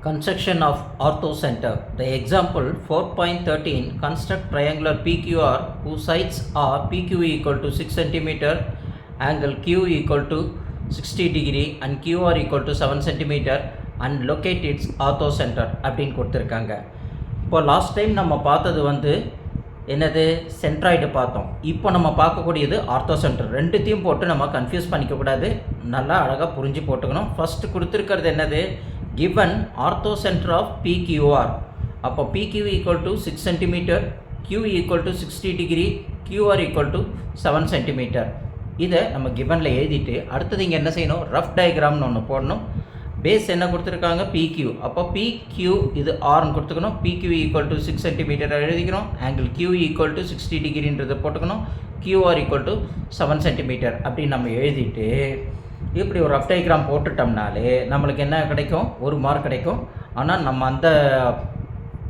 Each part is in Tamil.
Construction of orthocenter. The example 4.13 construct triangular PQR whose sides are PQ equal to 6 cm, angle Q equal to 60 degree and QR equal to 7 cm and locate its orthocenter அப்படின்னு கொடுத்துருக்காங்க. இப்போ லாஸ்ட் டைம் நம்ம பார்த்தது என்னது சென்ட்ராய்டு பார்த்தோம். இப்போ நம்ம பார்க்கக்கூடியது ஆர்த்தோசென்டர். ரெண்டுத்தையும் போட்டு நம்ம கன்ஃபியூஸ் பண்ணிக்கக்கூடாது, நல்லா அழகாக புரிஞ்சு போட்டுக்கணும். ஃபஸ்ட்டு கொடுத்துருக்கிறது என்னது, given orthocenter of PQR. அப்போ PQ equal to 6 cm, Q equal to 60 degree, QR equal to 7 cm. இதை நம்ம கிவனில் எழுதிட்டு அடுத்தது இங்கே என்ன செய்யணும், ரஃப் டயக்ராம்னு ஒன்று போடணும். பேஸ் என்ன கொடுத்துருக்காங்க, PQ. அப்போ PQ இது ஆர்னு கொடுத்துக்கணும். PQ ஈக்குவல் டு 6 cm எழுதிக்கணும். ஆங்கிள் Q ஈக்குவல் டு 60 டிகிரின்றதை போட்டுக்கணும். QR ஈக்குவல் டு 7 cm அப்படின்னு நம்ம எழுதிட்டு இப்படி ஒரு ரஃப் டயக்ராம் போட்டுட்டோம்னாலே நம்மளுக்கு என்ன கிடைக்கும், ஒரு மார்க் கிடைக்கும். ஆனால் நம்ம அந்த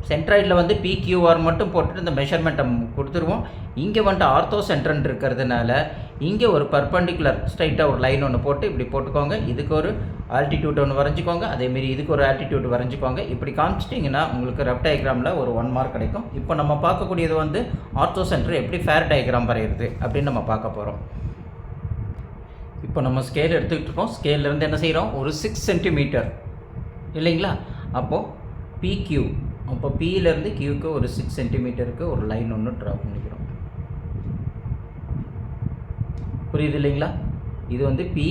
சென்ட்ராய்டில் PQR மட்டும் போட்டுட்டு இந்த மெஷர்மெண்ட்டை கொடுத்துருவோம். இங்கே ஆர்த்தோ சென்டர்ன்னு இருக்கிறதுனால இங்கே ஒரு பர்பண்டிகுலர் ஸ்ட்ரைட்டாக ஒரு லைன் ஒன்று போட்டு இப்படி போட்டுக்கோங்க. இதுக்கு ஒரு ஆல்டிடியூட் ஒன்று வரைஞ்சிக்கோங்க, அதேமாரி இதுக்கு ஒரு ஆல்டிடியூட் வரைஞ்சிக்கோங்க. இப்படி காமிச்சிட்டிங்கன்னா உங்களுக்கு ரஃப் டயக்ராமில் ஒரு 1 மார்க் கிடைக்கும். இப்போ நம்ம பார்க்கக்கூடியது ஆர்த்தோ சென்டர் எப்படி ஃபேர் டயக்ராம் வரைகிறது அப்படின்னு நம்ம பார்க்க போகிறோம். இப்போ நம்ம ஸ்கேல் எடுத்துக்கிட்டு இருக்கோம். ஸ்கேல்லேருந்து என்ன செய்கிறோம், ஒரு 6 cm இல்லைங்களா. அப்போது PQ, அப்போ Pலேருந்து Qக்கு ஒரு 6 cm ஒரு லைன் ஒன்று ட்ரா பண்ணிக்கிறோம். புரியுது இல்லைங்களா. இது P,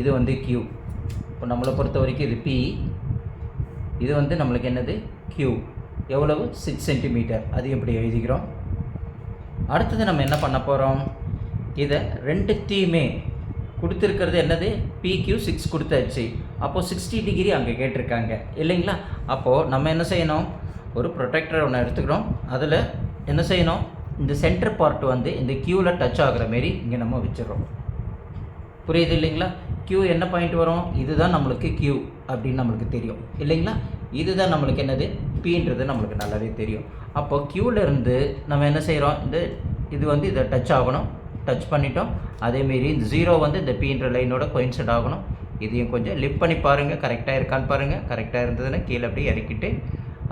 இது Q. இப்போ நம்மளை பொறுத்த வரைக்கும் இது P, இது நம்மளுக்கு என்னது Q. எவ்வளவு, 6 cm. அது எப்படி எழுதிக்கிறோம். அடுத்தது நம்ம என்ன பண்ண போகிறோம், இதை ரெண்டுத்தையுமே கொடுத்துருக்கிறது என்னது, PQ 6 கொடுத்தாச்சு. அப்போது 60 டிகிரி அங்கே கேட்டிருக்காங்க இல்லைங்களா. அப்போது நம்ம என்ன செய்யணும், ஒரு ப்ரொடெக்டர் ஒன்று எடுத்துக்கிறோம். அதில் என்ன செய்யணும், இந்த சென்டர் பார்ட் இந்த Qவில் டச் ஆகிற மாரி இங்கே நம்ம வச்சிடறோம். புரியுது இல்லைங்களா. Q என்ன பாயிண்ட் வரும், இதுதான் நம்மளுக்கு Q அப்படின்னு நம்மளுக்கு தெரியும் இல்லைங்களா. இதுதான் நம்மளுக்கு என்னது Pன்றது நம்மளுக்கு நல்லாவே தெரியும். அப்போ Qலேருந்து நம்ம என்ன செய்கிறோம், இது இதை டச் ஆகணும். டச் பண்ணிட்டோம். அதேமாரி இந்த 0 இந்த Pன்ற லைனோட கோயின்சைட் ஆகணும். இதையும் கொஞ்சம் லிஃப்ட் பண்ணி பாருங்கள், கரெக்டாக இருக்கான்னு பாருங்கள். கரெக்டாக இருந்ததுன்னா கீழே அப்படியே இறக்கிட்டு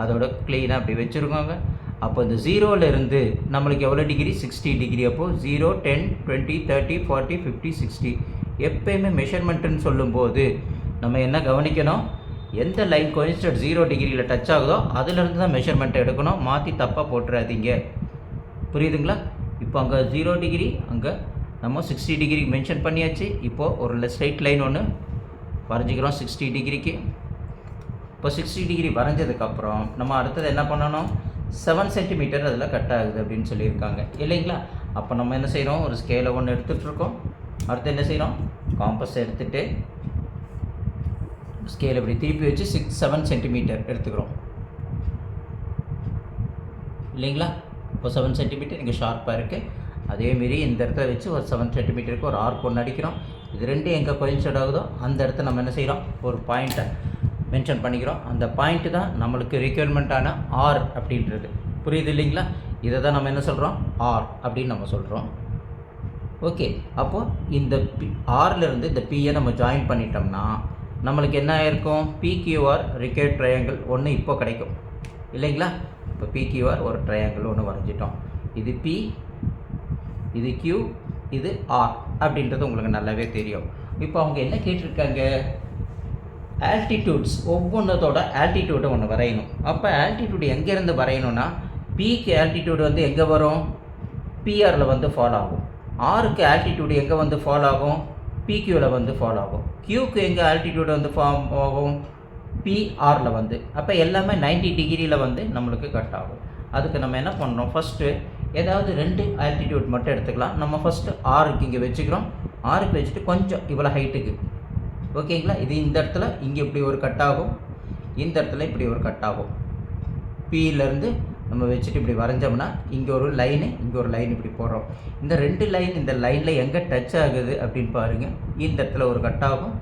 அதோட க்ளீனாக அப்படி வச்சுருக்கோங்க. அப்போ இந்த 0லேருந்து நம்மளுக்கு எவ்வளோ டிகிரி, 60 டிகிரி. அப்போது 0, 10, 20, 30, 40, 50, 60. எப்போயுமே மெஷர்மெண்ட்டுன்னு சொல்லும்போது நம்ம என்ன கவனிக்கணும், எந்த லைன் கோயின்சைட் 0 டிகிரியில் டச் ஆகுதோ அதிலிருந்து தான் மெஷர்மெண்ட்டை எடுக்கணும். மாற்றி தப்பாக போட்டுறாதீங்க. புரியுதுங்களா. இப்போ அங்கே 0 டிகிரி, அங்கே நம்ம 60 டிகிரி மென்ஷன் பண்ணியாச்சு. இப்போது ஒரு ஸ்ட்ரைட் லைன் ஒன்று வரைஞ்சிக்கிறோம் 60 டிகிரிக்கு. இப்போ 60 டிகிரி வரைஞ்சதுக்கப்புறம் நம்ம அடுத்தது என்ன பண்ணணும், 7 cm அதில் கட் ஆகுது அப்படின்னு சொல்லியிருக்காங்க இல்லைங்களா. அப்போ நம்ம என்ன செய்கிறோம், ஒரு ஸ்கேலை ஒன்று எடுத்துகிட்ருக்கோம். அடுத்து என்ன செய்கிறோம், காம்பஸ் எடுத்துகிட்டு ஸ்கேல் இப்படி திருப்பி வச்சு 7 cm எடுத்துக்கிறோம் இல்லைங்களா. இப்போ 7 cm இங்கே ஷார்ப்பாக இருக்குது. அதேமாரி இந்த இடத்துல வச்சு ஒரு 7 cm ஒரு ஆர்க் ஒன்று அடிக்கிறோம். இது ரெண்டும் எங்கே கோயின்சைட் ஆகுதோ அந்த இடத்த நம்ம என்ன செய்கிறோம், ஒரு பாயிண்ட்டை மென்ஷன் பண்ணிக்கிறோம். அந்த பாயிண்ட்டு தான் நம்மளுக்கு ரிக்யர்மெண்ட்டான ஆர் அப்படின்றது. புரியுது இல்லைங்களா. இதை தான் நம்ம என்ன சொல்கிறோம், ஆர் அப்படின்னு நம்ம சொல்கிறோம். ஓகே. அப்போது இந்த ஆர்லேருந்து இந்த பியை நம்ம ஜாயின் பண்ணிட்டோம்னா நம்மளுக்கு என்ன ஆயிருக்கும், PQR ரிக்யர்ட் ட்ரையாங்கிள் ஒன்று இப்போ கிடைக்கும் இல்லைங்களா. இப்போ PQR ஒரு ட்ரையாங்கிள் ஒன்று வரைஞ்சிட்டோம். இது P, இது Q, இது R அப்படின்றது உங்களுக்கு நல்லாவே தெரியும். இப்போ அவங்க என்ன கேட்டிருக்காங்க, ஆல்டிடியூட்ஸ், ஒவ்வொன்றதோட ஆல்டிடியூடை ஒன்று வரையணும். அப்போ ஆல்டிடியூட் எங்கேருந்து வரையணும்னா, Pக்கு ஆல்டிடியூடு எங்கே வரும், PRயில் ஃபாலோ ஆகும். ஆருக்கு ஆல்டிடியூடு எங்கே ஃபாலோ ஆகும், PQவில் ஃபாலோ ஆகும். Qக்கு எங்கே ஆல்டிடியூடு ஃபார்ம் ஆகும், PRயில் அப்போ எல்லாமே 90 டிகிரியில் நம்மளுக்கு கட் ஆகும். அதுக்கு நம்ம என்ன பண்ணுறோம், ஃபஸ்ட்டு ஏதாவது 2 ஆல்டிடியூட் மட்டும் எடுத்துக்கலாம். நம்ம ஃபஸ்ட்டு ஆருக்கு இங்கே வச்சுக்கிறோம். ஆருக்கு வச்சுட்டு கொஞ்சம் இவ்வளோ ஹைட்டுக்கு, ஓகேங்களா. இது இந்த இடத்துல இங்கே இப்படி ஒரு கட் ஆகும், இந்த இடத்துல இப்படி ஒரு கட் ஆகும். Pலேருந்து நம்ம வச்சுட்டு இப்படி வரைஞ்சோம்னா இங்கே ஒரு லைனு, இங்கே ஒரு லைன் இப்படி போடுறோம். இந்த 2 லைன் இந்த லைனில் எங்கே டச் ஆகுது அப்படின்னு பாருங்கள். இந்த இடத்துல ஒரு கட் ஆகும்,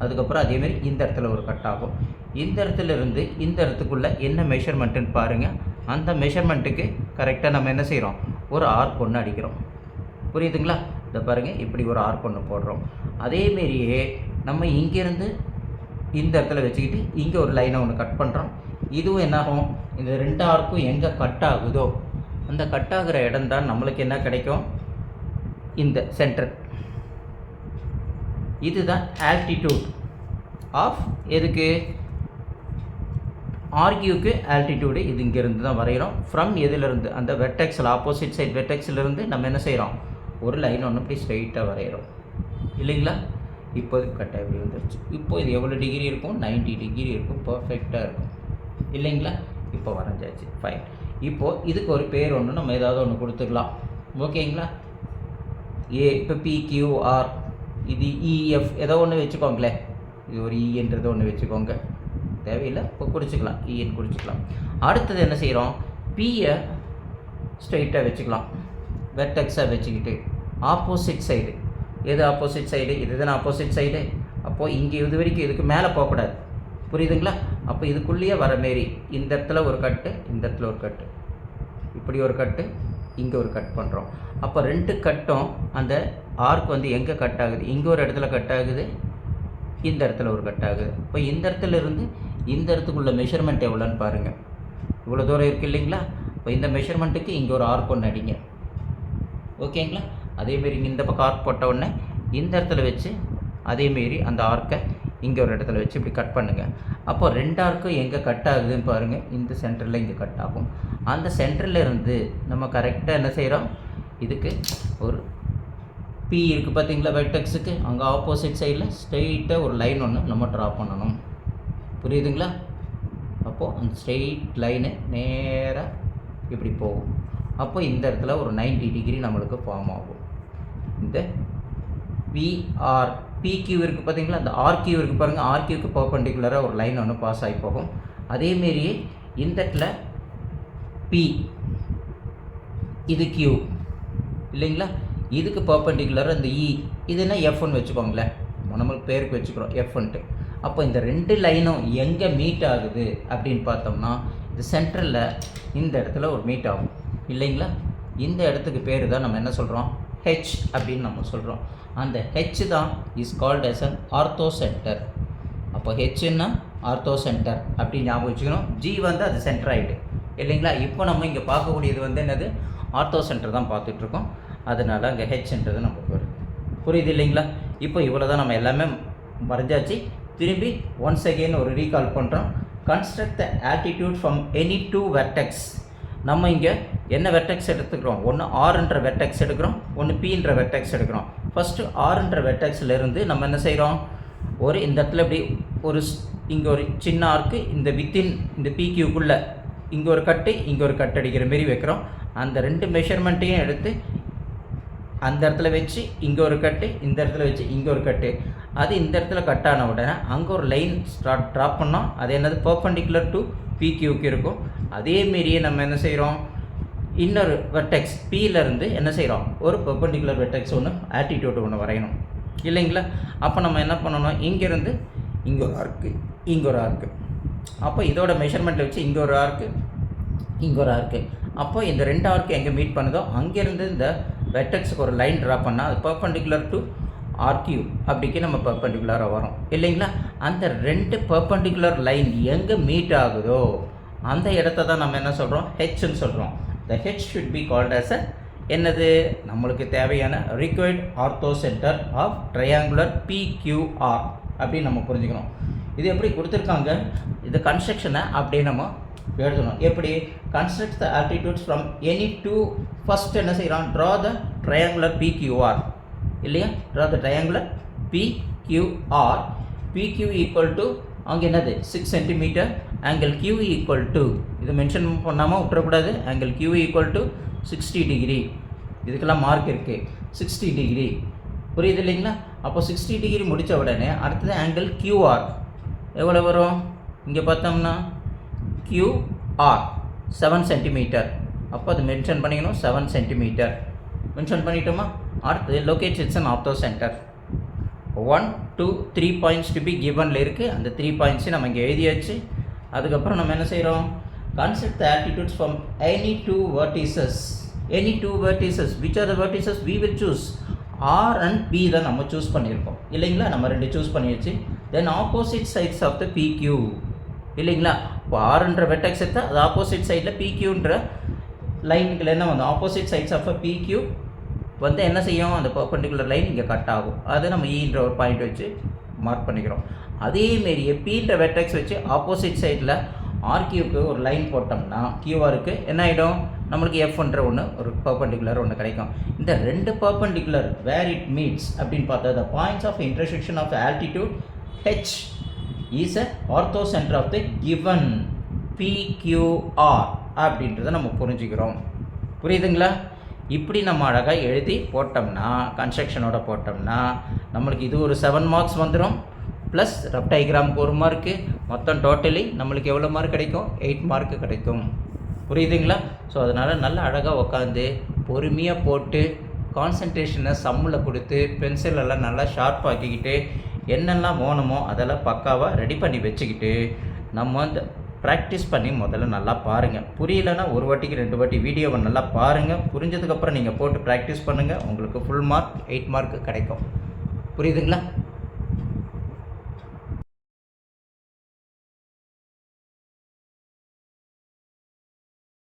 அதுக்கப்புறம் அதேமாரி இந்த இடத்துல ஒரு கட் ஆகும். இந்த இடத்துலேருந்து இந்த இடத்துக்குள்ளே என்ன மெஷர்மெண்ட்டுன்னு பாருங்கள். அந்த மெஷர்மெண்ட்டுக்கு கரெக்டாக நம்ம என்ன செய்கிறோம், ஒரு ஆர்க் ஒன்று அடிக்கிறோம். புரியுதுங்களா. இதை பாருங்கள், இப்படி ஒரு ஆர்க் ஒன்று போடுறோம். அதேமாரியே நம்ம இங்கேருந்து இந்த இடத்துல வச்சுக்கிட்டு இங்கே ஒரு லைனை ஒன்று கட் பண்ணுறோம். இதுவும் என்னாகும், இந்த 2 ஆர்க்கும் எங்கே கட் ஆகுதோ அந்த கட் ஆகிற இடம் தான் நம்மளுக்கு என்ன கிடைக்கும், இந்த சென்டர். இதுதான் ஆல்டிடியூட் ஆஃப் எதுக்கு, ஆர்கியூக்கு ஆல்டிடியூடு. இது இங்கேருந்து தான் வரைகிறோம். ஃப்ரம் எதிலிருந்து, அந்த வெர்டெக்ஸில் ஆப்போசிட் சைட் வெர்டெக்ஸிலிருந்து நம்ம என்ன செய்கிறோம், ஒரு லைன் ஒன்று இப்படி ஸ்ட்ரெயிட்டாக வரைகிறோம் இல்லைங்களா. இப்போ இது கட்டாக இப்படி வந்துருச்சு. இப்போ இது எவ்வளோ டிகிரி இருக்கும், 90 டிகிரி இருக்கும், பர்ஃபெக்டாக இருக்கும் இல்லைங்களா. இப்போ வரைஞ்சாச்சு, ஃபைன். இப்போது இதுக்கு ஒரு பேர் ஒன்று நம்ம ஏதாவது ஒன்று கொடுத்துக்கலாம், ஓகேங்களா. இப்போ PQR, இது EF ஏதோ ஒன்று வச்சுக்கோங்களேன். இது ஒரு ஈன்றது ஒன்று வச்சுக்கோங்க, தேவையில்லை இப்போ குறிச்சிக்கலாம், ஈன்னு குறிச்சிக்கலாம். அடுத்தது என்ன செய்கிறோம், பியை ஸ்ட்ரெயிட்டாக வச்சுக்கலாம், வெர்டெக்ஸாக வச்சுக்கிட்டு ஆப்போசிட் சைடு. எது ஆப்போசிட் சைடு, இதுதான் ஆப்போசிட் சைடு. அப்போது இங்கே இது வரைக்கும் இதுக்கு மேலே போகக்கூடாது, புரியுதுங்களா. அப்போ இதுக்குள்ளேயே வர மாரி இந்த இடத்துல ஒரு கட்டு, இந்த இடத்துல ஒரு கட்டு, இப்படி ஒரு கட்டு, இங்கே ஒரு கட் பண்ணுறோம். அப்போ 2 கட்டும் அந்த ஆர்க் வந்து எங்கே கட் ஆகுது, இங்கே ஒரு இடத்துல கட் ஆகுது, இந்த இடத்துல ஒரு கட் ஆகுது. இப்போ இந்த இடத்துல இருந்து இந்த இடத்துக்குள்ள மெஷர்மெண்ட் எவ்வளோன்னு பாருங்கள், இவ்வளோ தூரம் இருக்குது இல்லைங்களா. இப்போ இந்த மெஷர்மெண்ட்டுக்கு இங்கே ஒரு ஆர்க் ஒன்று அடிங்க, ஓகேங்களா. அதேமாரி இந்த பக்கம் ஆர்க் போட்ட உடனே இந்த இடத்துல வச்சு அதேமாரி அந்த ஆர்க்கை இங்கே ஒரு இடத்துல வச்சு இப்படி கட் பண்ணுங்கள். அப்போ 2 ஆர்க்கும் எங்கே கட் ஆகுதுன்னு பாருங்கள், இந்த சென்டரில் இங்கே கட் ஆகும். அந்த சென்டரில் இருந்து நம்ம கரெக்டாக என்ன செய்கிறோம், இதுக்கு ஒரு P இருக்குது பார்த்தீங்களா, வெர்டெக்ஸுக்கு அங்கே ஆப்போசிட் சைடில் ஸ்ட்ரெயிட்டாக ஒரு லைன் ஒன்று நம்ம ட்ரா பண்ணணும், புரியுதுங்களா. அப்போது அந்த ஸ்ட்ரெயிட் லைனு நேராக இப்படி போகும். அப்போ இந்த இடத்துல ஒரு 90 டிகிரி நம்மளுக்கு ஃபார்ம் ஆகும். இந்த PQ இருக்குது பார்த்தீங்களா, அந்த RQ இருக்குது பாருங்கள், RQக்கு பர்பெண்டிகுலராக ஒரு லைன் ஒன்று பாஸ் ஆகி போகும். அதேமாரியே இந்த இடத்துல P, இது Q இல்லைங்களா, இதுக்கு பர்பெண்டிகுலராக இந்த E, இதுனா Fன்னு வச்சுக்கோங்களேன், நம்மளுக்கு பேருக்கு வச்சுக்கிறோம் Fன்ட்டு. அப்போ இந்த 2 லைனும் எங்கே மீட் ஆகுது அப்படின்னு பார்த்தோம்னா இந்த சென்டரில் இந்த இடத்துல ஒரு மீட் ஆகும் இல்லைங்களா. இந்த இடத்துக்கு பேர் தான் நம்ம என்ன சொல்கிறோம், H அப்படின்னு நம்ம சொல்கிறோம். அந்த H தான் is called as an ortho centre. அப்போ Hன்னா ஆர்த்தோ சென்டர் அப்படின்னு ஞாபகம் வச்சுக்கணும். G வந்து அது சென்டராய்டு இல்லைங்களா. இப்போ நம்ம இங்கே பார்க்கக்கூடியது வந்து என்னது, ஆர்த்தோ சென்டர் தான் பார்த்துட்ருக்கோம். அதனால் அங்கே Hன்றது நமக்கு வருது, புரியுது இல்லைங்களா. இப்போ இவ்வளோ தான், நம்ம எல்லாமே வரைஞ்சாச்சு. திரும்பி ஒன்ஸ் அகெயின் ஒரு ரீகால் பண்ணுறோம். Construct the altitude from any 2 vertex. நம்ம இங்கே என்ன வெர்டெக்ஸ் எடுத்துக்கிறோம், ஒன்று ஆர்ன்ற வெர்டெக்ஸ் எடுக்கிறோம், ஒன்று Pன்ற வெர்டெக்ஸ் எடுக்கிறோம். ஃபஸ்ட்டு ஆர்ன்ற வெர்டெக்ஸ்லேருந்து நம்ம என்ன செய்கிறோம், ஒரு இந்த இடத்துல இப்படி ஒரு இங்கே ஒரு சின்ன ஆர்க்கு, இந்த வித்தின் இந்த PQக்குள்ளே இங்கே ஒரு கட்டு, இங்கே ஒரு கட்டு அடிக்கிற மாரி வைக்கிறோம். அந்த 2 மெஷர்மெண்ட்டையும் எடுத்து அந்த இடத்துல வச்சு இங்கே ஒரு கட்டு, இந்த இடத்துல வச்சு இங்கே ஒரு கட்டு, அது இந்த இடத்துல கட் ஆன உடனே அங்கே ஒரு லைன் ட்ராப் பண்ணோம். அது என்னது, பர்பெண்டிகுலர் டு PQக்கு இருக்கும். அதேமாரியே நம்ம என்ன செய்கிறோம், இன்னொரு வெர்டெக்ஸ் Pலேருந்து என்ன செய்கிறோம், ஒரு பர்பெண்டிகுலர் வெர்டெக்ஸ் ஒன்று ஆல்டிடியூட் ஒன்று வரையணும் இல்லைங்களா. அப்போ நம்ம என்ன பண்ணணும், இங்கேருந்து இங்கே ஒரு ஆர்க்கு, இங்கே ஒரு ஆர்க்கு, அப்போ இதோட மெஷர்மெண்ட்டில் வச்சு இங்கே ஒரு ஆர்க்கு, இங்கே ஒரு ஆர்க்கு. அப்போ இந்த 2 ஆர்க்கு எங்கே மீட் பண்ணுதோ அங்கேருந்து இந்த வெர்டெக்ஸுக்கு ஒரு லைன் ட்ரா பண்ணால் அது பர்பெண்டிகுலர் டு RQ அப்படிக்கு நம்ம பர்பெண்டிகுலராக வரும் இல்லைங்களா. அந்த 2 பர்பெண்டிகுலர் லைன் எங்கே மீட் ஆகுதோ அந்த இடத்த தான் நம்ம என்ன சொல்கிறோம், Hன்னு சொல்கிறோம். The H should be called as a என்னது, நம்மளுக்கு தேவையான required orthocentre of triangular PQR அப்படின்னு நம்ம புரிஞ்சுக்கணும். இது எப்படி கொடுத்துருக்காங்க, இந்த கன்ஸ்ட்ரக்ஷனை அப்படியே நம்ம எழுதணும். எப்படி, construct the altitudes from any 2, first என்ன செய்கிறோம், ட்ரா த ட்ரையாங்குலர் PQR இல்லையா. Draw the triangular PQR. PQ equal to அங்கே என்னது 6 centimetre, angle Q equal to, இது மென்ஷன் பண்ணாமல் விட்டுறக்கூடாது, angle Q equal to 60 degree. இதுக்கெல்லாம் மார்க் இருக்குது, 60 டிகிரி, புரியுது இல்லைங்களா. அப்போ 60 டிகிரி முடித்த உடனே அடுத்தது ஆங்கிள் QR எவ்வளோ வரும், இங்கே பார்த்தோம்னா QR 7 சென்டிமீட்டர். அப்போ அது மென்ஷன் பண்ணிக்கணும், 7 சென்டிமீட்டர் மென்ஷன் பண்ணிட்டோமா. அடுத்து locate it's an orthocentre. 1, 2, 3 points to be கிவனில் இருக்குது. அந்த 3 பாயிண்ட்ஸையும் நம்ம இங்கே எழுதியாச்சு. அதுக்கப்புறம் நம்ம என்ன செய்கிறோம், construct the altitudes from any 2 vertices. Any 2 vertices, which are the vertices we will choose, R and P தான் நம்ம சூஸ் பண்ணியிருக்கோம் இல்லைங்களா. நம்ம 2 சூஸ் பண்ணியாச்சு. தென் ஆப்போசிட் சைட்ஸ் ஆஃப் த பிக்யூ இல்லைங்களா. இப்போ ஆர்ன்ற வெர்டெக்ஸ் எடுத்தால் அது ஆப்போசிட் சைடில் பிக்யூன்ற லைனுக்குள்ள என்ன வந்து ஆப்போசிட் சைட்ஸ் ஆஃப் அ பிக்யூ வந்து என்ன செய்யும், அந்த பர்பண்டிகுலர் லைன் இங்கே கட் ஆகும். அதை நம்ம ஈன்ற ஒரு பாயிண்ட் வச்சு மார்க் பண்ணிக்கிறோம். அதேமாரியே பீன்ற வெர்டெக்ஸ் வச்சு ஆப்போசிட் சைடில் ஆர்கியூக்கு ஒரு லைன் போட்டோம்னா கியூஆருக்கு என்ன ஆகிடும், நம்மளுக்கு எஃப்ன்ற ஒன்று ஒரு பர்பண்டிகுலர் ஒன்று கிடைக்கும். இந்த ரெண்டு பர்பண்டிகுலர் வேர் இட் மீட்ஸ் அப்படின்னு பார்த்தா the points of intersection of altitude H is a orthocentre of the given PQR அப்படின்றத நம்ம புரிஞ்சுக்கிறோம். புரியுதுங்களா. இப்படி நம்ம அழகாக எழுதி போட்டோம்னா கன்ஸ்ட்ரக்ஷனோட போட்டோம்னா நம்மளுக்கு இது ஒரு 7 மார்க்ஸ் வந்துடும். ப்ளஸ் ரஃப் டயக்ராமுக்கு 1 மார்க்கு, மொத்தம் டோட்டலி நம்மளுக்கு எவ்வளோ மார்க் கிடைக்கும், 8 மார்க்கு கிடைக்கும். புரியுதுங்களா. ஸோ அதனால் நல்லா அழகாக உட்காந்து பொறுமையாக போட்டு கான்சன்ட்ரேஷனை சம்மில் கொடுத்து பென்சிலெல்லாம் நல்லா ஷார்ப் ஆக்கிக்கிட்டு என்னெல்லாம் வேணுமோ அதெல்லாம் பக்காவாக ரெடி பண்ணி வச்சுக்கிட்டு நம்ம வந்து ப்ராக்டிஸ் பண்ணி முதல்ல நல்லா பாருங்கள். புரியலைன்னா ஒரு வாட்டிக்கு 2 வாட்டி வீடியோவை நல்லா பாருங்கள். புரிஞ்சதுக்கப்புறம் நீங்கள் போட்டு ப்ராக்டிஸ் பண்ணுங்கள். உங்களுக்கு ஃபுல் மார்க் 8 மார்க்கு கிடைக்கும். புரியுதுங்களா.